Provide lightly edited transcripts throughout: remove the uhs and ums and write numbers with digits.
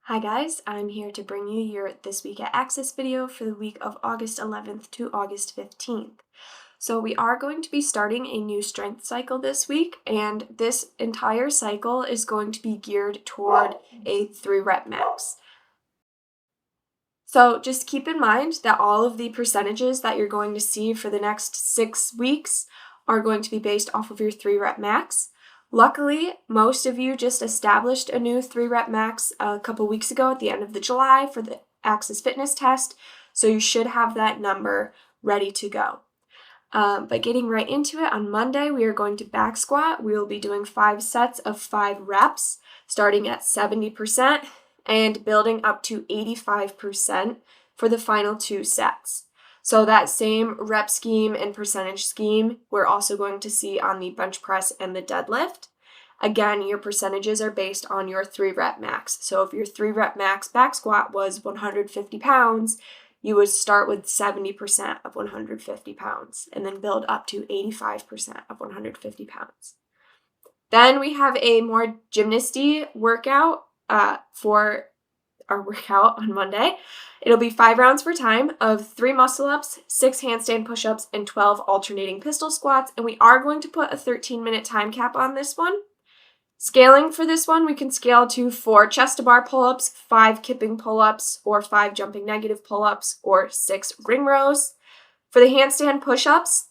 Hi guys, I'm here to bring you your This Week at Axis video for the week of August 11th to August 15th. So we are going to be starting a new strength cycle this week, and this entire cycle is going to be geared toward a 3-rep max. So just keep in mind that all of the percentages that you're going to see for the next 6 weeks are going to be based off of your 3-rep max. Luckily, most of you just established a new 3-rep max a couple weeks ago at the end of July for the Axis Fitness test, so you should have that number ready to go. But getting right into it, on Monday we are going to back squat. We will be doing 5 sets of 5 reps, starting at 70% and building up to 85% for the final 2 sets. So that same rep scheme and percentage scheme we're also going to see on the bench press and the deadlift. Again, your percentages are based on your 3-rep max. So if your 3-rep max back squat was 150 pounds, you would start with 70% of 150 pounds and then build up to 85% of 150 pounds. Then we have a more gymnasty workout for our workout on Monday. It'll be 5 rounds for time of 3 muscle-ups, 6 handstand push-ups, and 12 alternating pistol squats, and we are going to put a 13-minute time cap on this one. Scaling for this one, we can scale to 4 chest-to-bar pull-ups, 5 kipping pull-ups, or 5 jumping negative pull-ups, or 6 ring rows. For the handstand push-ups,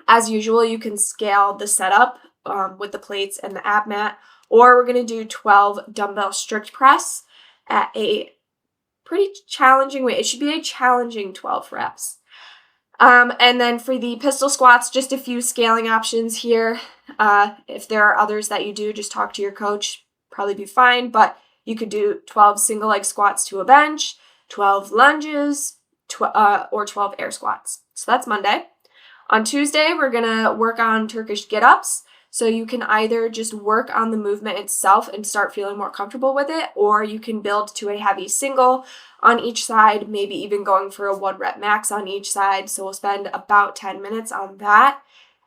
as usual, you can scale the setup with the plates and the ab mat, or we're going to do 12 dumbbell strict press at a pretty challenging weight. It should be a challenging 12 reps. And then for the pistol squats, just a few scaling options here. If there are others that you do, just talk to your coach, probably be fine, but you could do 12 single leg squats to a bench, 12 lunges, or 12 air squats. So that's Monday. On Tuesday, we're gonna work on Turkish get-ups. So you can either just work on the movement itself and start feeling more comfortable with it, or you can build to a heavy single on each side, maybe even going for a 1-rep max on each side. So we'll spend about 10 minutes on that.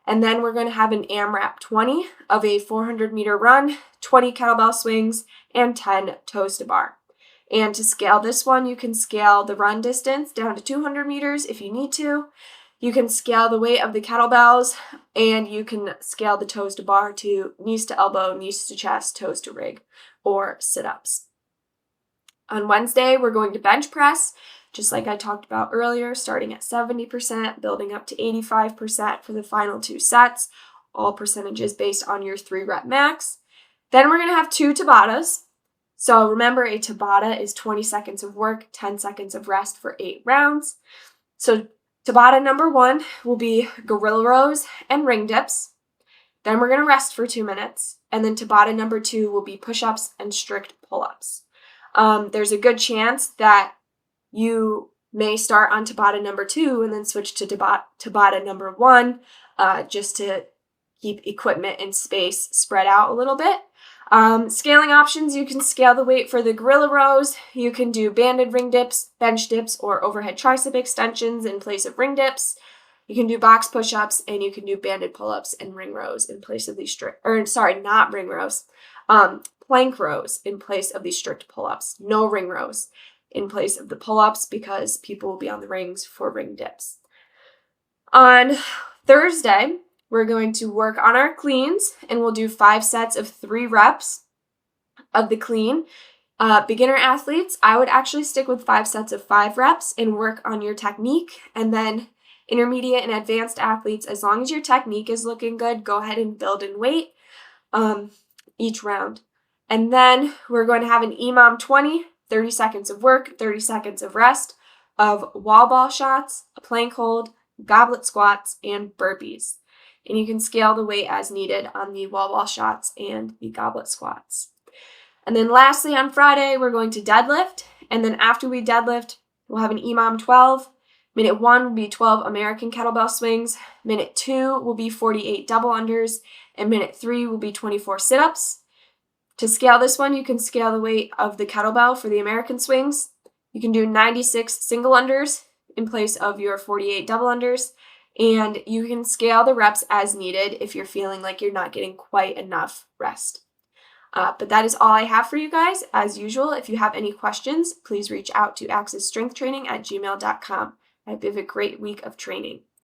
And then we're going to have an AMRAP 20 of a 400-meter run, 20 kettlebell swings, and 10 toes to bar. And to scale this one, you can scale the run distance down to 200 meters if you need to. You can scale the weight of the kettlebells, and you can scale the toes to bar to knees to elbow, knees to chest, toes to rig, or sit-ups. On Wednesday, we're going to bench press, just like I talked about earlier, starting at 70%, building up to 85% for the final 2 sets, all percentages based on your 3-rep max. Then we're going to have 2 Tabatas. So remember, a Tabata is 20 seconds of work, 10 seconds of rest for 8 rounds. So Tabata number 1 will be gorilla rows and ring dips. Then we're going to rest for 2 minutes. And then Tabata number 2 will be push-ups and strict pull-ups. There's a good chance that you may start on Tabata number 2 and then switch to Tabata number 1 just to keep equipment and space spread out a little bit. Scaling options, you can scale the weight for the gorilla rows. You can do banded ring dips, bench dips, or overhead tricep extensions in place of ring dips. You can do box push-ups, and you can do banded pull-ups and ring rows in place of these not ring rows, plank rows in place of these strict pull-ups. No ring rows in place of the pull-ups because people will be on the rings for ring dips. On Thursday, we're going to work on our cleans, and we'll do 5 sets of 3 reps of the clean. Beginner athletes, I would actually stick with 5 sets of 5 reps and work on your technique. And then intermediate and advanced athletes, as long as your technique is looking good, go ahead and build in weight each round. And then we're going to have an EMOM 20, 30 seconds of work, 30 seconds of rest, of wall ball shots, a plank hold, goblet squats, and burpees. And you can scale the weight as needed on the wall ball shots and the goblet squats. And then lastly, on Friday, we're going to deadlift. And then after we deadlift, we'll have an EMOM 12. Minute 1 will be 12 American kettlebell swings. Minute 2 will be 48 double unders. And minute 3 will be 24 sit-ups. To scale this one, you can scale the weight of the kettlebell for the American swings. You can do 96 single unders in place of your 48 double unders. And you can scale the reps as needed if you're feeling like you're not getting quite enough rest. But that is all I have for you guys. As usual, if you have any questions, please reach out to axisstrengthtraining@gmail.com. I hope you have a great week of training.